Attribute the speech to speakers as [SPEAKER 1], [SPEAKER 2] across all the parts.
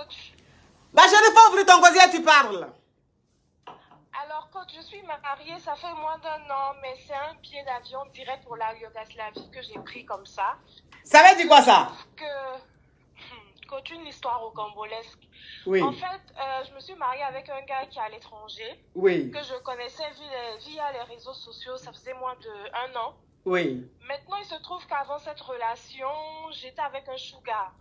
[SPEAKER 1] coach.
[SPEAKER 2] Ma chérie, faut ouvrir ton gosier, tu parles.
[SPEAKER 1] Alors, coach, je suis mariée, ça fait moins d'1 an, mais c'est un billet d'avion direct pour la Yougoslavie que j'ai pris comme ça.
[SPEAKER 2] Ça veut dire quoi ça?
[SPEAKER 1] Coach, une histoire rocambolesque.
[SPEAKER 2] Oui.
[SPEAKER 1] En fait, je me suis mariée avec un gars qui est à l'étranger.
[SPEAKER 2] Oui.
[SPEAKER 1] Que je connaissais via les réseaux sociaux, ça faisait moins d'1 an.
[SPEAKER 2] Oui.
[SPEAKER 1] Maintenant, il se trouve qu'avant cette relation, j'étais avec un sugar.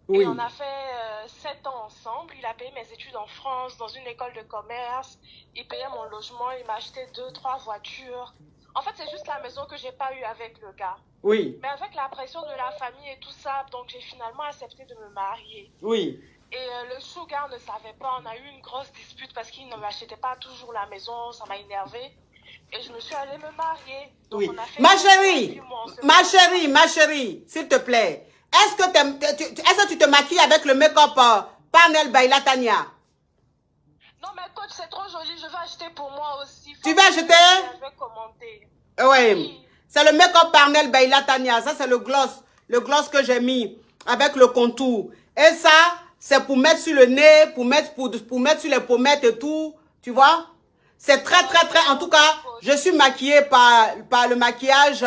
[SPEAKER 2] Oui.
[SPEAKER 1] Et on a fait 7 ans ensemble. Il a payé mes études en France, dans une école de commerce. Il payait mon logement, il m'a acheté 2-3 voitures. En fait, c'est juste la maison que j'ai pas eue avec le gars.
[SPEAKER 2] Oui.
[SPEAKER 1] Mais avec la pression de la famille et tout ça, donc j'ai finalement accepté de me marier.
[SPEAKER 2] Oui.
[SPEAKER 1] Et le sugar ne savait pas, on a eu une grosse dispute parce qu'il ne m'achetait pas toujours la maison, ça m'a énervée. Et je me suis allée me marier. Donc
[SPEAKER 2] Oui.
[SPEAKER 1] on a fait
[SPEAKER 2] Ma chérie, s'il te plaît. Est-ce que tu te maquilles avec le make-up Parnell by Latanya?
[SPEAKER 1] Non mais coach, c'est trop joli, je vais acheter pour moi aussi.
[SPEAKER 2] Tu vas acheter?
[SPEAKER 1] Je vais commenter.
[SPEAKER 2] Oui. C'est le make-up Parnell by Latanya. Ça, c'est le gloss que j'ai mis avec le contour. Et ça, c'est pour mettre sur le nez, pour mettre sur les pommettes et tout. Tu vois? C'est très. En tout cas, je suis maquillée par le maquillage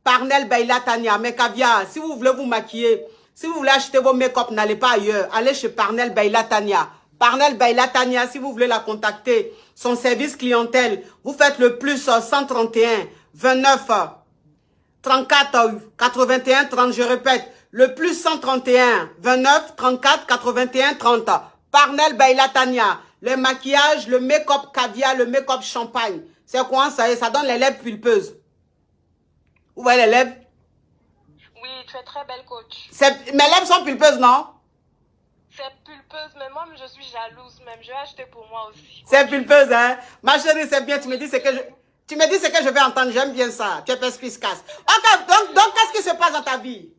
[SPEAKER 2] Parnell by Latanya. Mais caviar, si vous voulez vous maquiller, si vous voulez acheter vos make-up, n'allez pas ailleurs. Allez chez Parnell by Latanya. Parnell by Latanya, si vous voulez la contacter, son service clientèle, vous faites le plus 131 29 34 81 30, je répète, le plus 131 29 34 81 30. Parnell by Latanya. Le maquillage, le make-up caviar, le make-up champagne. C'est quoi ça? Ça donne les lèvres pulpeuses. Vous voyez les lèvres?
[SPEAKER 1] Oui, tu es très belle, coach.
[SPEAKER 2] Mes lèvres sont pulpeuses, non?
[SPEAKER 1] C'est pulpeuse, mais moi, je suis jalouse même. Je vais acheter pour moi aussi.
[SPEAKER 2] C'est pulpeuse, hein? Ma chérie, c'est bien. Tu me dis ce que je vais entendre. J'aime bien ça. Tu es perspicace. Ok, donc qu'est-ce qui se passe dans ta vie?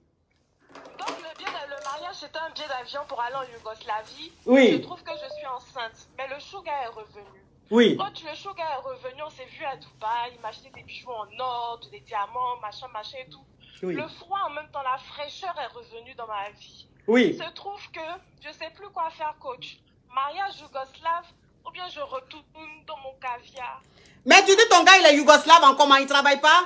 [SPEAKER 1] Donc, le mariage, c'était un billet d'avion pour aller en Yougoslavie.
[SPEAKER 2] Oui.
[SPEAKER 1] Je trouve que je suis enceinte. Mais le sugar est revenu.
[SPEAKER 2] Oui.
[SPEAKER 1] Quand le sugar est revenu, on s'est vu à Dubaï. Il m'a acheté des bijoux en or, des diamants, machin et tout. Oui. Le froid, en même temps, la fraîcheur est revenue dans ma vie.
[SPEAKER 2] Oui.
[SPEAKER 1] Il se trouve que je ne sais plus quoi faire, coach. Mariage yougoslave ou bien je retourne dans mon caviar.
[SPEAKER 2] Mais tu dis ton gars, il est yougoslave en comment? Il ne travaille pas?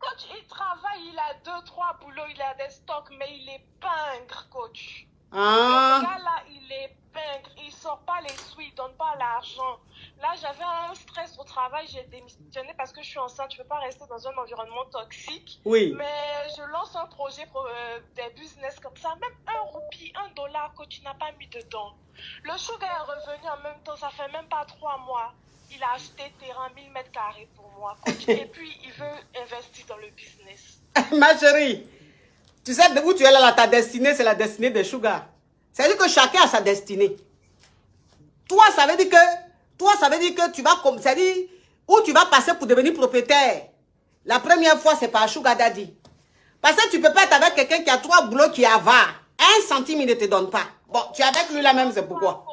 [SPEAKER 1] Coach, il travaille, il a 2-3 boulots, il a des stocks, mais il est pingre, coach.
[SPEAKER 2] Ah.
[SPEAKER 1] Le gars là, il est pingre, il sort pas les sous, il donne pas l'argent. Là, j'avais un stress au travail, j'ai démissionné parce que je suis enceinte, je ne peux pas rester dans un environnement toxique.
[SPEAKER 2] Oui.
[SPEAKER 1] Mais je lance un projet pour des business comme ça, même 1 roupie, $1 que tu n'as pas mis dedans. Le sugar est revenu en même temps, ça fait même pas 3 mois. Il a acheté terrain 1000 mètres carrés pour moi, coach. Et puis, il veut investir dans le business.
[SPEAKER 2] Ma chérie, tu sais de où tu es là, ta destinée, c'est la destinée de sugar. C'est-à-dire que chacun a sa destinée. Toi, ça veut dire que tu vas comme, c'est-à-dire, où tu vas passer pour devenir propriétaire. La première fois, c'est par sugar daddy. Parce que tu peux pas être avec quelqu'un qui a 3 boulots qui avare. 1 centime, il ne te donne pas. Bon, tu es avec lui là même, c'est pourquoi.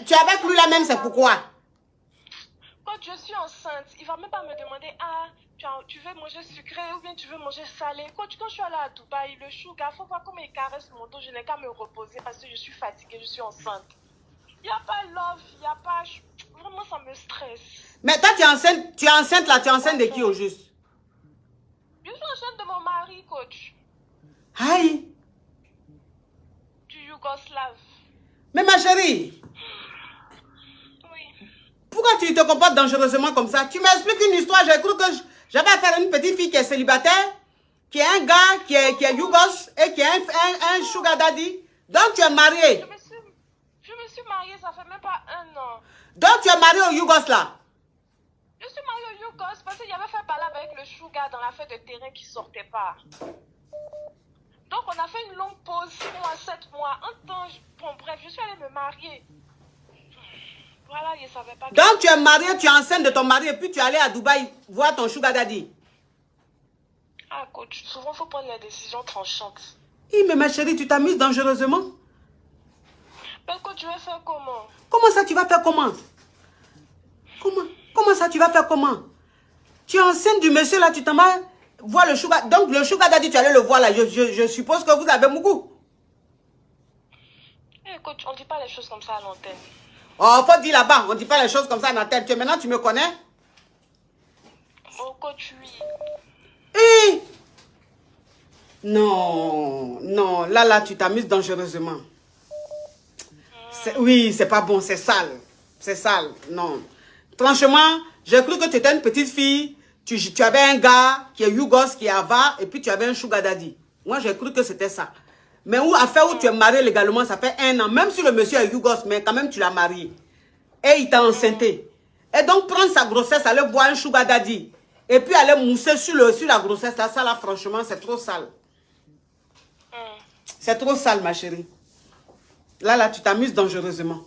[SPEAKER 2] Tu es avec lui là même, c'est pourquoi.
[SPEAKER 1] Quand je suis enceinte, il va même pas me demander, ah, tu veux manger sucré ou bien tu veux manger salé. Coach, quand je suis allée à Dubaï, le sugar, faut voir comment il caresse mon dos. Je n'ai qu'à me reposer parce que je suis fatiguée, je suis enceinte. Il n'y a pas love, il n'y a pas... Vraiment, ça me stresse.
[SPEAKER 2] Mais toi, tu es enceinte là, tu es enceinte de qui au juste?
[SPEAKER 1] Je suis enceinte de mon mari, coach.
[SPEAKER 2] Aïe.
[SPEAKER 1] Du Yougoslave.
[SPEAKER 2] Mais ma chérie.
[SPEAKER 1] Oui.
[SPEAKER 2] Pourquoi tu te comportes dangereusement comme ça? Tu m'expliques une histoire, j'ai cru que j'avais affaire à une petite fille qui est célibataire, qui est un gars qui est Yougos et qui est un sugar daddy. Donc tu es mariée.
[SPEAKER 1] Je me suis mariée, ça fait même pas 1 an.
[SPEAKER 2] Donc tu es mariée au Yougos là?
[SPEAKER 1] Je suis mariée au Yougos parce qu'il y avait fait parler avec le sugar dans l'affaire de terrain qui sortait pas. Donc on a fait une longue pause, 6 mois, 7 mois. Bon bref, je suis allée me marier. Voilà, je savais pas.
[SPEAKER 2] Donc tu es mariée, tu es enceinte de ton mari et puis tu es allée à Dubaï voir ton sugar daddy.
[SPEAKER 1] Ah coach, souvent il faut prendre les décisions tranchantes.
[SPEAKER 2] Oui, mais ma chérie, tu t'amuses dangereusement.
[SPEAKER 1] Mais coach, je vais faire comment?
[SPEAKER 2] Comment ça, tu vas faire comment? Comment ça, tu vas faire comment? Tu es enceinte du monsieur là, tu t'en vas voir le sugar. Donc le sugar daddy, tu allais le voir là. Je suppose que vous avez beaucoup.
[SPEAKER 1] coach, on dit pas les choses comme ça à l'antenne.
[SPEAKER 2] Oh, faut dire là-bas, on dit pas les choses comme ça à l'antenne. Maintenant, tu me connais?
[SPEAKER 1] Oh, coach, oui.
[SPEAKER 2] Hi! Non, non, là, tu t'amuses dangereusement. Oui, c'est pas bon, c'est sale. C'est sale, non. Franchement, j'ai cru que tu étais une petite fille. Tu avais un gars qui est Yougos, qui est Ava, et puis tu avais un sugar daddy. Moi, j'ai cru que c'était ça. Mais où tu es marié légalement, ça fait 1 an. Même si le monsieur est Yougos, mais quand même, tu l'as marié. Et il t'a enceinté. Et donc, prendre sa grossesse, aller voir un sugar daddy. Et puis aller mousser sur la grossesse, là, ça, là, franchement, c'est trop sale. C'est trop sale, ma chérie. Là, tu t'amuses dangereusement.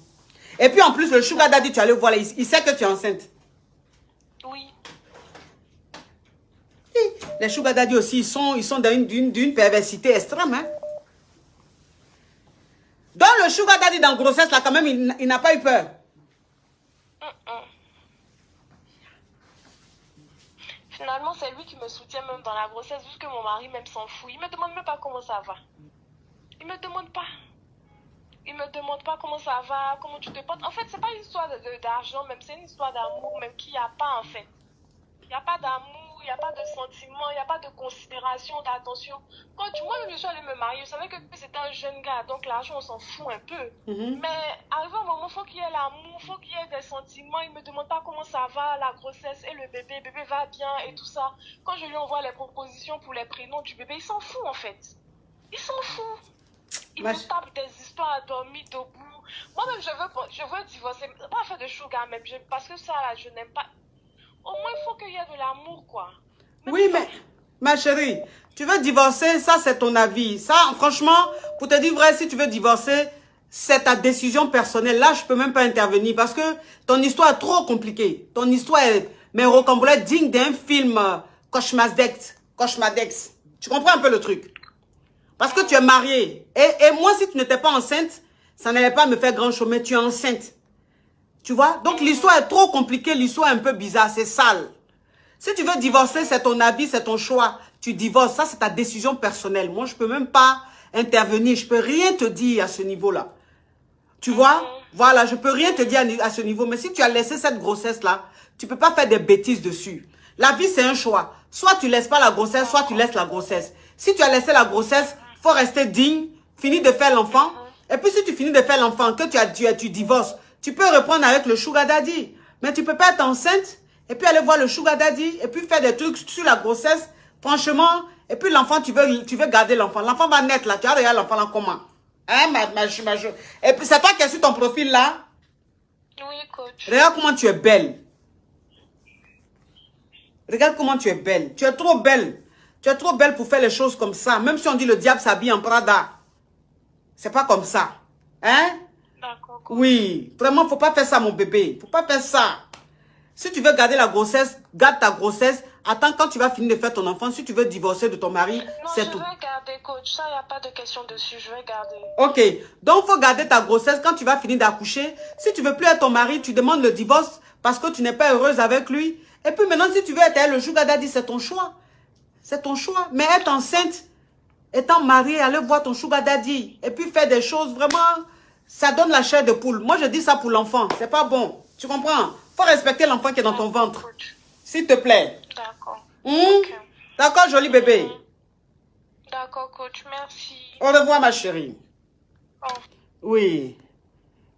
[SPEAKER 2] Et puis, en plus, le sugar daddy, tu allais voir, il sait que tu es enceinte.
[SPEAKER 1] Oui.
[SPEAKER 2] Les sugar daddy aussi, ils sont d'une perversité extrême. Hein? Donc, le sugar daddy dans la grossesse, là, quand même, il n'a pas eu peur.
[SPEAKER 1] Finalement, c'est lui qui me soutient même dans la grossesse, vu que mon mari même s'en fout. Il me demande même pas comment ça va. Il me demande pas. Il me demande pas comment ça va, comment tu te portes. En fait, c'est pas une histoire d'argent, même c'est une histoire d'amour, même qu'il n'y a pas en fait. Il n'y a pas d'amour, il n'y a pas de sentiment, il n'y a pas de considération, d'attention. Quand moi-même je suis allée me marier, je savais que c'était un jeune gars, donc l'argent on s'en fout un peu. Mais arrivé un moment, il faut qu'il y ait l'amour, il faut qu'il y ait des sentiments. Il me demande pas comment ça va, la grossesse et le bébé va bien et tout ça. Quand je lui envoie les propositions pour les prénoms du bébé, il s'en fout en fait. Il s'en fout. Il me tape des histoires à dormir debout. Moi-même, je veux divorcer. Pas faire de sugar même, parce que ça, là, je n'aime pas. Au moins, il faut qu'il y ait de l'amour, quoi. Même
[SPEAKER 2] oui, mais, ma chérie, tu veux divorcer, ça, c'est ton avis. Ça, franchement, pour te dire vrai, si tu veux divorcer, c'est ta décision personnelle. Là, je peux même pas intervenir parce que ton histoire est trop compliquée. Ton histoire est, mais rocambolesque, digne d'un film cauchemardesque. Tu comprends un peu le truc? Parce que tu es mariée. Et moi, si tu n'étais pas enceinte, ça n'allait pas me faire grand chose, mais tu es enceinte. Tu vois? Donc, l'histoire est trop compliquée, l'histoire est un peu bizarre, c'est sale. Si tu veux divorcer, c'est ton avis, c'est ton choix. Tu divorces, ça, c'est ta décision personnelle. Moi, je peux même pas intervenir, je peux rien te dire à ce niveau-là. Tu vois? Voilà, je peux rien te dire à ce niveau. Mais si tu as laissé cette grossesse-là, tu peux pas faire des bêtises dessus. La vie, c'est un choix. Soit tu laisses pas la grossesse, soit tu laisses la grossesse. Si tu as laissé la grossesse, faut rester digne, finir de faire l'enfant. Et puis si tu finis de faire l'enfant, que tu divorces, tu peux reprendre avec le sugar daddy. Mais tu peux pas être enceinte et puis aller voir le sugar daddy et puis faire des trucs sur la grossesse. Franchement, et puis l'enfant, tu veux garder l'enfant. L'enfant va naître là. Tu vas regarder l'enfant là comment? Hein, et puis c'est toi qui es sur ton profil là?
[SPEAKER 1] Oui, coach.
[SPEAKER 2] Regarde comment tu es belle. Regarde comment tu es belle. Tu es trop belle. Tu es trop belle pour faire les choses comme ça. Même si on dit le diable s'habille en Prada. C'est pas comme ça. Hein?
[SPEAKER 1] D'accord.
[SPEAKER 2] Oui. Vraiment, faut pas faire ça, mon bébé. Faut pas faire ça. Si tu veux garder la grossesse, garde ta grossesse. Attends quand tu vas finir de faire ton enfant. Si tu veux divorcer de ton mari, c'est tout.
[SPEAKER 1] Non, je vais garder, coach. Ça, il n'y a pas de question dessus. Je vais garder.
[SPEAKER 2] Ok. Donc, faut garder ta grossesse quand tu vas finir d'accoucher. Si tu veux plus être ton mari, tu demandes le divorce parce que tu n'es pas heureuse avec lui. Et puis maintenant, si tu veux être le sugar daddy, c'est ton choix. C'est ton choix. Mais être enceinte, étant mariée, aller voir ton sugar daddy et puis faire des choses, vraiment, ça donne la chair de poule. Moi, je dis ça pour l'enfant. C'est pas bon. Tu comprends? Faut respecter l'enfant qui est dans ton ventre. S'il te plaît.
[SPEAKER 1] D'accord.
[SPEAKER 2] Okay. D'accord, joli bébé.
[SPEAKER 1] D'accord, coach. Merci.
[SPEAKER 2] Au revoir, ma chérie. Oui.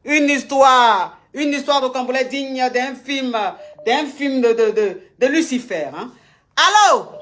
[SPEAKER 2] Une histoire de Cambodge digne d'un film de Lucifer. Hein? Allô?